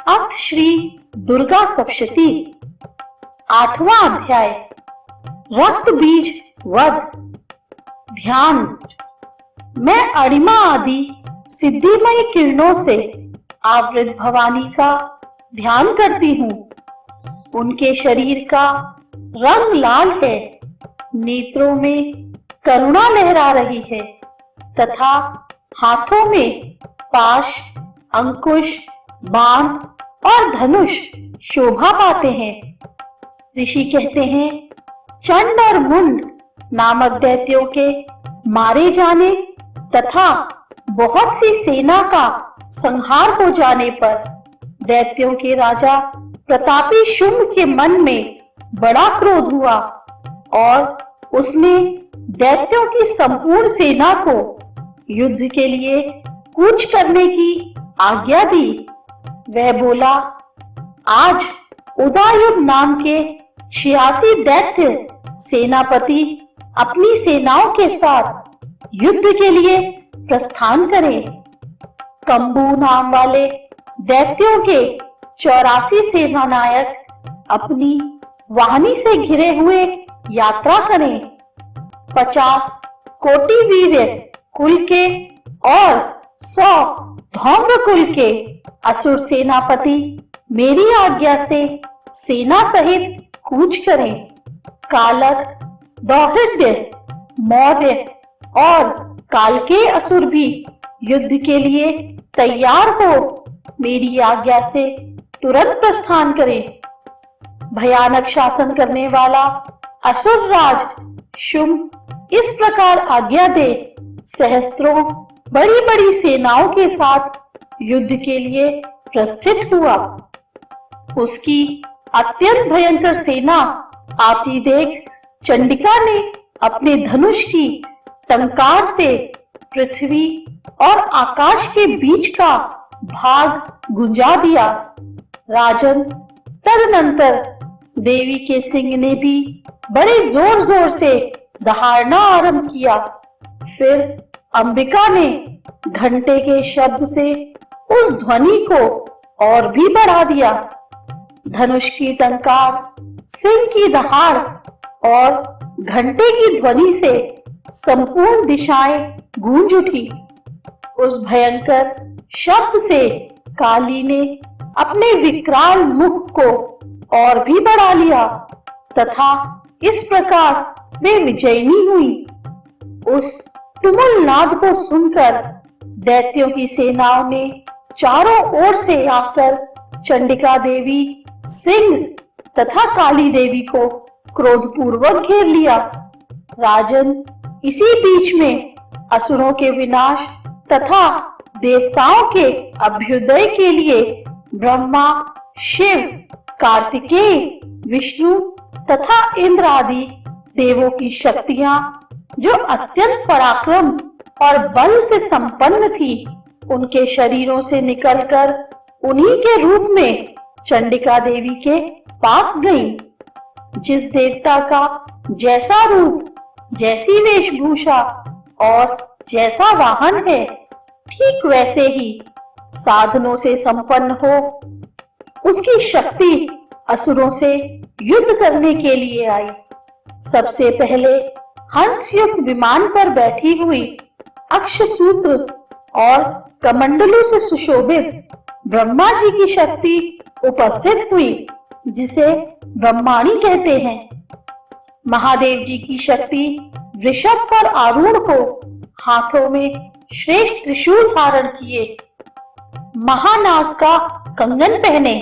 अथ श्री दुर्गा सप्तशती। 8वां अध्याय रक्त बीज वध। ध्यान। मैं अणिमा आदि सिद्धिमय किरणों से आवृत भवानी का ध्यान करती हूँ। उनके शरीर का रंग लाल है, नेत्रों में करुणा लहरा रही है तथा हाथों में पाश, अंकुश, बाण और धनुष शोभा पाते हैं। ऋषि कहते हैं, चंड और मुंड नामक दैत्यों के मारे जाने तथा बहुत सी सेना का संहार हो जाने पर दैत्यों के राजा प्रतापी शुंभ के मन में बड़ा क्रोध हुआ और उसने दैत्यों की संपूर्ण सेना को युद्ध के लिए कूच करने की आज्ञा दी। वह बोला, आज उदययुग नाम के 86 दैत्य सेनापति अपनी सेनाओं के साथ युद्ध के लिए प्रस्थान करें। कंबू नाम वाले दैत्यों के 84 सेनानायक अपनी वाहिनी से घिरे हुए यात्रा करें। 50 कोटि वीर्य कुल के और 100 धौम्र कुल के असुर सेनापति मेरी आज्ञा से सेना सहित कूच करें। कालक, दौहिड्य, मौर्य और काल के असुर भी युद्ध के लिए तैयार हो मेरी आज्ञा से तुरंत प्रस्थान करें। भयानक शासन करने वाला असुर राज शुंभ इस प्रकार आज्ञा दे सहस्त्रों बड़ी बड़ी सेनाओं के साथ युद्ध के लिए प्रस्थित हुआ। उसकी अत्यंत भयंकर सेना आती देख चंडिका ने अपने धनुष की टंकार से पृथ्वी और आकाश के बीच का भाग गुंजा दिया। राजन, तदनंतर देवी के सिंह ने भी बड़े जोर जोर से दहाड़ना आरंभ किया। फिर अंबिका ने घंटे के शब्द से उस ध्वनि को और भी बढ़ा दिया। धनुष की टंकार, सिंह की दहाड़ और घंटे की ध्वनि से संपूर्ण दिशाएं गूंज उठी। उस भयंकर शब्द से काली ने अपने विकराल मुख को और भी बढ़ा लिया तथा इस प्रकार वे विजयी हुई। उस तुमुल नाद को सुनकर दैत्यों की सेनाओं ने चारों ओर से आकर चंडिका देवी, सिंह तथा काली देवी को क्रोधपूर्वक घेर लिया। राजन, इसी बीच में असुरों के विनाश तथा देवताओं के अभ्युदय के लिए ब्रह्मा, शिव, कार्तिकेय, विष्णु तथा इंद्र आदि देवों की शक्तियां जो अत्यंत पराक्रम और बल से संपन्न थी, उनके शरीरों से निकलकर उन्हीं के रूप में चंडिका देवी के पास गईं। जिस देवता का जैसा रूप, जैसी वेशभूषा और जैसा वाहन है, ठीक वैसे ही साधनों से संपन्न हो, उसकी शक्ति असुरों से युद्ध करने के लिए आई। सबसे पहले हंस युक्त विमान पर बैठी हुई अक्षसूत्र और कमंडलों से सुशोभित ब्रह्मा जी की शक्ति उपस्थित हुई, जिसे ब्रह्माणी कहते हैं। महादेव जी की शक्ति वृषभ पर आरूढ़ हो हाथों में श्रेष्ठ त्रिशूल धारण किए, महानाग का कंगन पहने,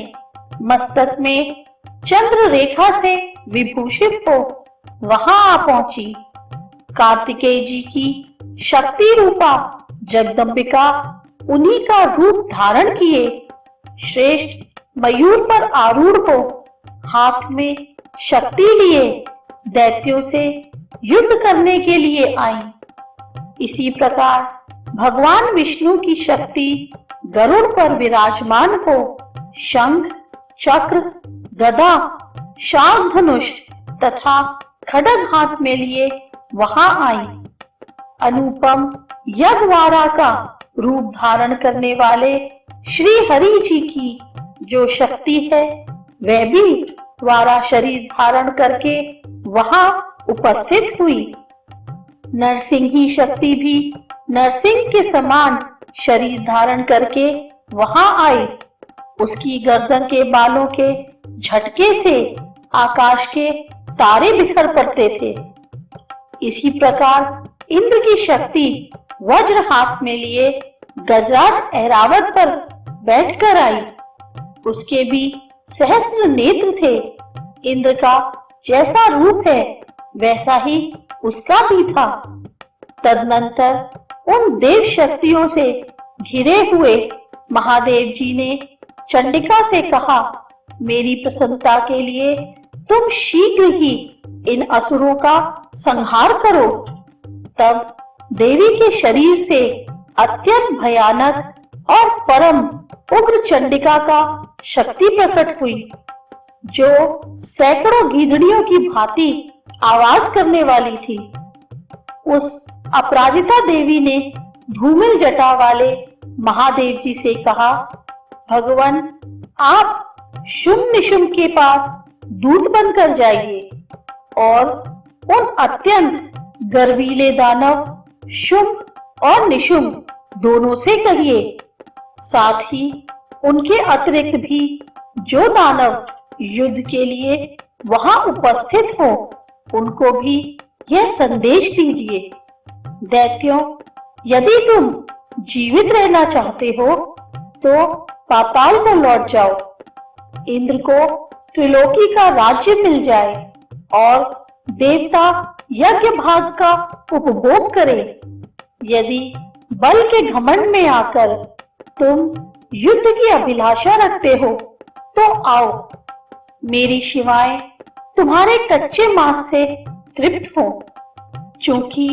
मस्तक में चंद्र रेखा से विभूषित हो वहां आ पहुंची। कार्तिकेय जी की शक्ति रूपा जगदंबिका उन्हीं का रूप धारण किए श्रेष्ठ मयूर पर आरूढ़ हो हाथ में शक्ति लिए दैत्यों से युद्ध करने के लिए आई। इसी प्रकार भगवान विष्णु की शक्ति गरुड़ पर विराजमान हो शंख, चक्र, गदा, शार्क धनुष तथा खड्ग हाथ में लिए वहां आई। अनुपम यज्ञवारा का रूप धारण करने वाले श्री हरि जी की जो शक्ति है वह भी द्वारा शरीर धारण करके वहां उपस्थित हुई। नरसिंही शक्ति भी नरसिंह के समान शरीर धारण करके वहां आई। उसकी गर्दन के बालों के झटके से आकाश के तारे बिखर पड़ते थे। इसी प्रकार इंद्र की शक्ति वज्र हाथ में लिए गजराज ऐरावत पर बैठकर आई। उसके भी सहस्त्र नेत्र थे। इंद्र का जैसा रूप है वैसा ही उसका भी था। तदनंतर उन देव शक्तियों से घिरे हुए महादेव जी ने चंडिका से कहा, मेरी प्रसन्नता के लिए तुम शीघ्र ही इन असुरों का संहार करो। तब देवी के शरीर से अत्यंत भयानक और परम उग्र चंडिका का शक्ति प्रकट हुई, जो सैकड़ों गीदड़ियों की भांति आवाज करने वाली थी। उस अपराजिता देवी ने धूमिल जटा वाले महादेव जी से कहा, भगवान आप शुंभ निशुंभ के पास दूत बनकर जाइए और उन अत्यंत गर्वीले दानव शुंभ और निशुंभ दोनों से कहिए, साथ ही उनके अतिरिक्त भी जो दानव युद्ध के लिए वहां उपस्थित हो उनको भी यह संदेश दीजिए, दैत्यों यदि तुम जीवित रहना चाहते हो तो पाताल को लौट जाओ। इंद्र को त्रिलोकी का राज्य मिल जाए और देवता यज्ञ भाग का उपभोग करे। यदि बल के घमंड में आकर तुम युद्ध की अभिलाषा रखते हो तो आओ, मेरी शिवाएं तुम्हारे कच्चे मांस से तृप्त हो। चूंकि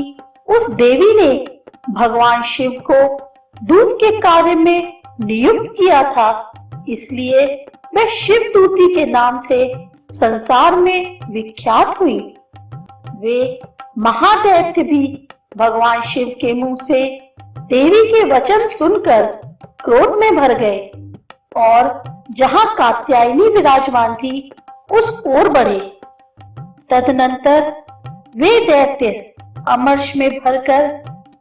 उस देवी ने भगवान शिव को दूत के कार्य में नियुक्त किया था, इसलिए वह शिवदूती के नाम से संसार में विख्यात हुई। वे महादैत्य भी भगवान शिव के मुंह से देवी के वचन सुनकर क्रोध में भर गए और जहां कात्यायनी विराजमान थी उस ओर बढ़े। तदनंतर वे दैत्य अमर्ष में भरकर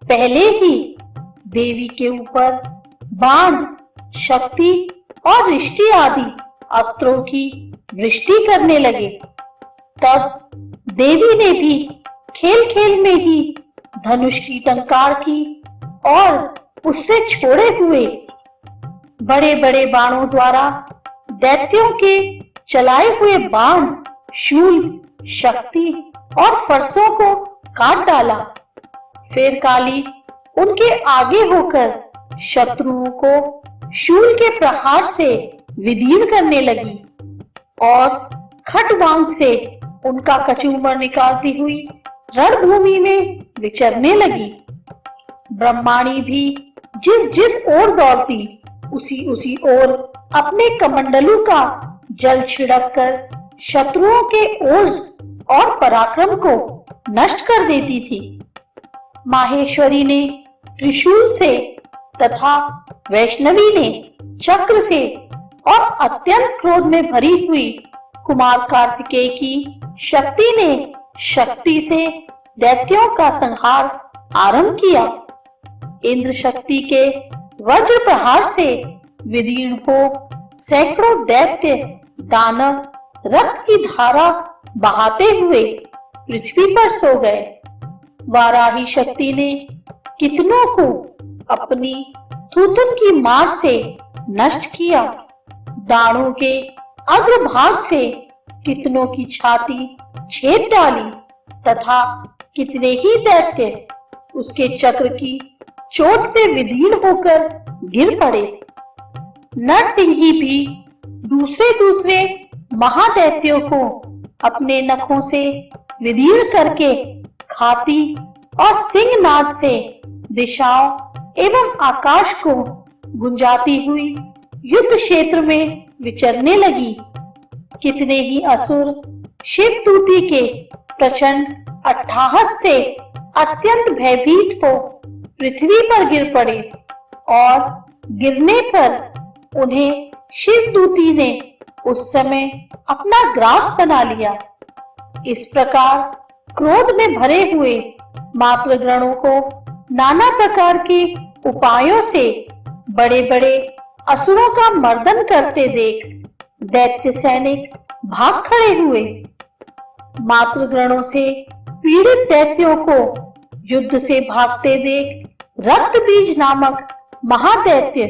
पहले ही देवी के ऊपर बाण, शक्ति और रिष्टि आदि अस्त्रों की वृष्टि करने लगे। तब देवी ने भी खेल खेल में ही धनुष की टंकार की और उससे छोड़े हुए बड़े बड़े बाणों द्वारा दैत्यों के चलाए हुए बाण, शूल, शक्ति और फरसों को काट डाला। फिर काली उनके आगे होकर शत्रुओं को शूल के प्रहार से विदीर्ण करने लगी और खटवांग से उनका कचूमर निकालती हुई रणभूमि में विचरने लगी। ब्रह्माणी भी जिस जिस ओर दौड़ती उसी उसी ओर अपने कमंडलू का जल छिड़क कर शत्रुओं के ओज और पराक्रम को नष्ट कर देती थी। माहेश्वरी ने त्रिशूल से तथा वैष्णवी ने चक्र से और अत्यंत क्रोध में भरी हुई कुमार कार्तिकेय की शक्ति ने शक्ति से दैत्यों का संहार आरंभ किया। इंद्र शक्ति के वज्र प्रहार से विदीर्ण हो सैकड़ों दैत्य दानव रक्त की धारा बहाते हुए पृथ्वी पर सो गए। वाराही शक्ति ने कितनों को अपनी थूथन की मार से नष्ट किया। दानों के अग्रभाग से कितनों की छाती छेद डाली तथा कितने ही दैत्य उसके चक्र की चोट से विदीर्ण होकर गिर पड़े। नरसिंही भी दूसरे दूसरे महादैत्यों को अपने नखों से विदीर्ण करके खाती और सिंहनाद से दिशाओं एवं आकाश को गुंजाती हुई युद्ध क्षेत्र में विचरने लगी। कितने ही असुर शिवदूती के प्रचंड अट्टहास से अत्यंत भयभीत हो पृथ्वी पर गिर पड़े और गिरने पर उन्हें शिवदूती ने उस समय अपना ग्रास बना लिया। इस प्रकार क्रोध में भरे हुए मातृगणों को नाना प्रकार के उपायों से बड़े बड़े असुरों का मर्दन करते देख दैत्य सैनिक भाग खड़े हुए। मातृगणों से पीड़ित दैत्यों को युद्ध से भागते देख रक्तबीज नामक महादैत्य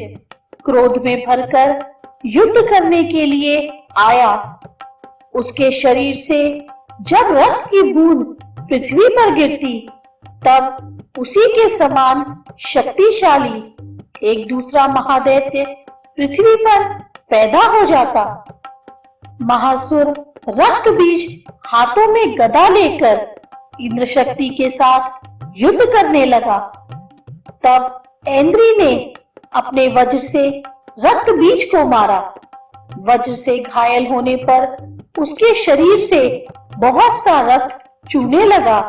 क्रोध में भरकर युद्ध करने के लिए आया। उसके शरीर से जब रक्त की बूंद पृथ्वी पर गिरती, तब उसी के समान शक्तिशाली एक दूसरा महादैत्य पृथ्वी पर पैदा हो जाता। महासुर रक्तबीज हाथों में गदा लेकर इंद्र शक्ति के साथ युद्ध करने लगा। तब ऐन्द्री ने अपने वज्र से रक्तबीज को मारा। वज्र से घायल होने पर उसके शरीर से बहुत सा रक्त चूने लगा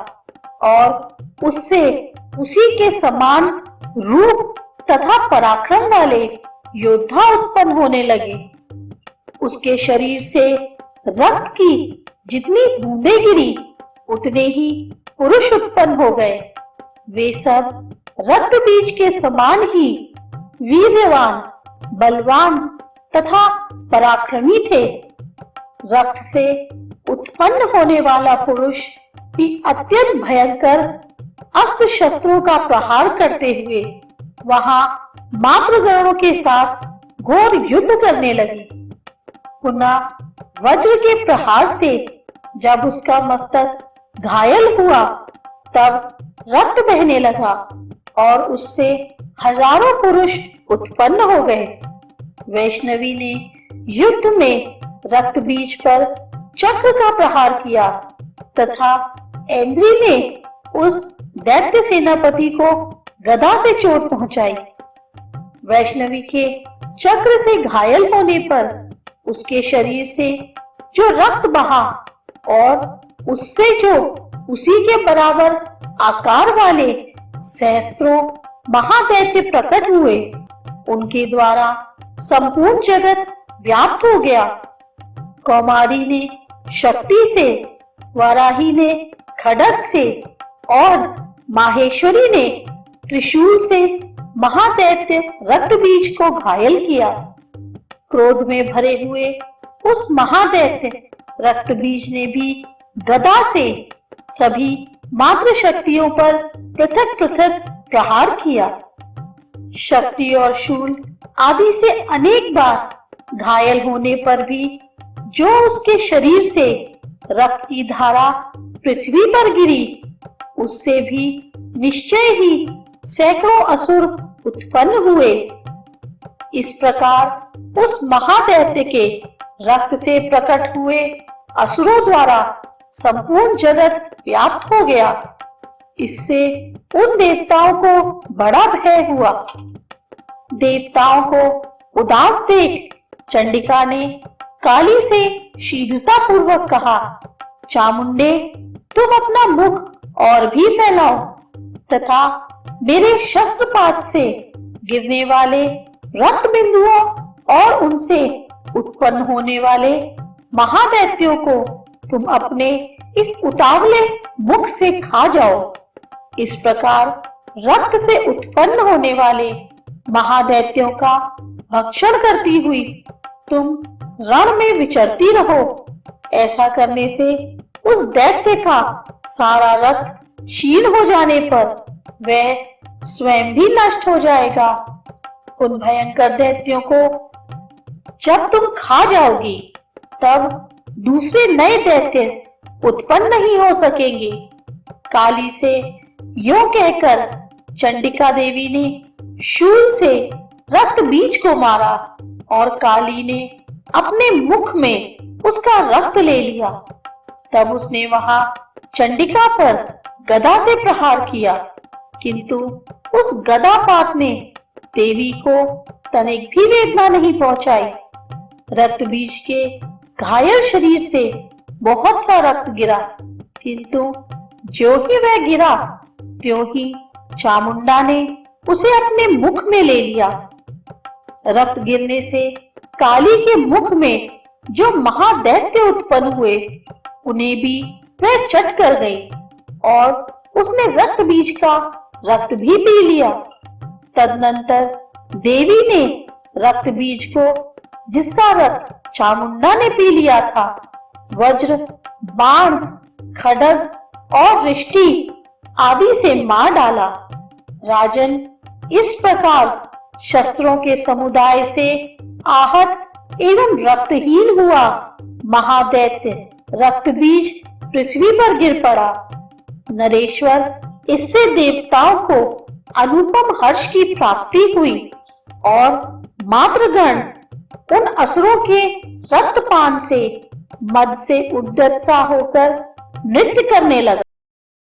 और उससे उसी के समान रूप तथा पराक्रम वाले योद्धा उत्पन्न होने लगे। उसके शरीर से रक्त की जितनी बूंदें गिरी, उतने ही पुरुष उत्पन्न हो गए। वे सब रक्तबीज के समान ही वीर्यवान, बलवान तथा पराक्रमी थे। रक्त से उत्पन्न होने वाला पुरुष भी अत्यंत भयंकर अस्त्र शस्त्रों का प्रहार करते हुए वहां मातृगणों के साथ घोर युद्ध करने लगी। पुनः वज्र के प्रहार से जब उसका मस्तक घायल हुआ, तब रक्त बहने लगा और उससे हजारों पुरुष उत्पन्न हो गए। वैष्णवी ने युद्ध में रक्तबीज पर चक्र का प्रहार किया तथा ऐन्द्री ने उस दैत्य सेनापति को गदा से चोट पहुंचाई। वैष्णवी के चक्र से घायल होने पर उसके शरीर से जो रक्त बहा और उससे जो उसी के बराबर आकार वाले सहस्त्रों महादैत्य प्रकट हुए, उनके द्वारा संपूर्ण जगत व्याप्त हो गया। कौमारी ने शक्ति से, वराही ने खड्ग से और माहेश्वरी ने त्रिशूल से महादैत्य रक्तबीज को घायल किया। क्रोध में भरे हुए उस महादैत्य रक्तबीज ने भी गदा से सभी मातृ शक्तियों पर पृथक पृथक प्रहार किया। शक्ति और शूल आदि से अनेक बार घायल होने पर भी जो उसके शरीर से रक्त की धारा पृथ्वी पर गिरी, उससे भी निश्चय ही सैकड़ों असुर उत्पन्न हुए। इस प्रकार उस महादैत्य के रक्त से प्रकट हुए असुरों द्वारा संपूर्ण जगत व्याप्त हो गया। इससे उन देवताओं को बड़ा भय हुआ। देवताओं को उदास देख चंडिका ने काली से शीघ्रता पूर्वक कहा, चामुंडे, तुम अपना मुख और भी फैलाओ तथा मेरे शस्त्रपात से गिरने वाले रक्त बिंदुओं और उनसे उत्पन्न होने वाले महादैत्यों को तुम अपने इस उतावले मुख से खा जाओ। इस प्रकार रक्त से उत्पन्न होने वाले महादैत्यों का भक्षण करती हुई तुम रण में विचरती रहो। ऐसा करने से उस दैत्य का सारा रक्त क्षीण हो जाने पर वह स्वयं भी नष्ट हो जाएगा। उन भयंकर दैत्यों को जब तुम खा जाओगी, तब दूसरे नए दैत्य उत्पन्न नहीं हो सकेंगे। काली से यूं कहकर चंडिका देवी ने शूल से रक्त बीज को मारा और काली ने अपने मुख में उसका रक्त ले लिया। तब उसने वहां चंडिका पर गदा से प्रहार किया, किंतु उस गदापात ने देवी को तनिक भी वेदना नहीं पहुंचाई। रक्त बीज के घायल शरीर से बहुत सा रक्त गिरा, किंतु जो ही वह गिरा, त्यों ही चामुंडा ने उसे अपने मुख में ले लिया। रक्त गिरने से काली के मुख में जो महादैत्य उत्पन्न हुए उन्हें भी वह चट कर गई और उसने रक्त बीज का रक्त भी पी लिया। तदनंतर देवी ने रक्त बीज को, जिसका रक्त चामुंडा ने पी लिया था, वज्र, बाण, खड्ग और रिष्टि आदि से मार डाला। राजन, इस प्रकार शस्त्रों के समुदाय से आहत एवं रक्तहीन हुआ महादैत्य रक्त बीज पृथ्वी पर गिर पड़ा। नरेश्वर, इससे देवताओं को अनुपम हर्ष की प्राप्ति हुई और मातृगण उन असुरों के रक्तपान से मद से उद्यत सा होकर नृत्य करने लगा।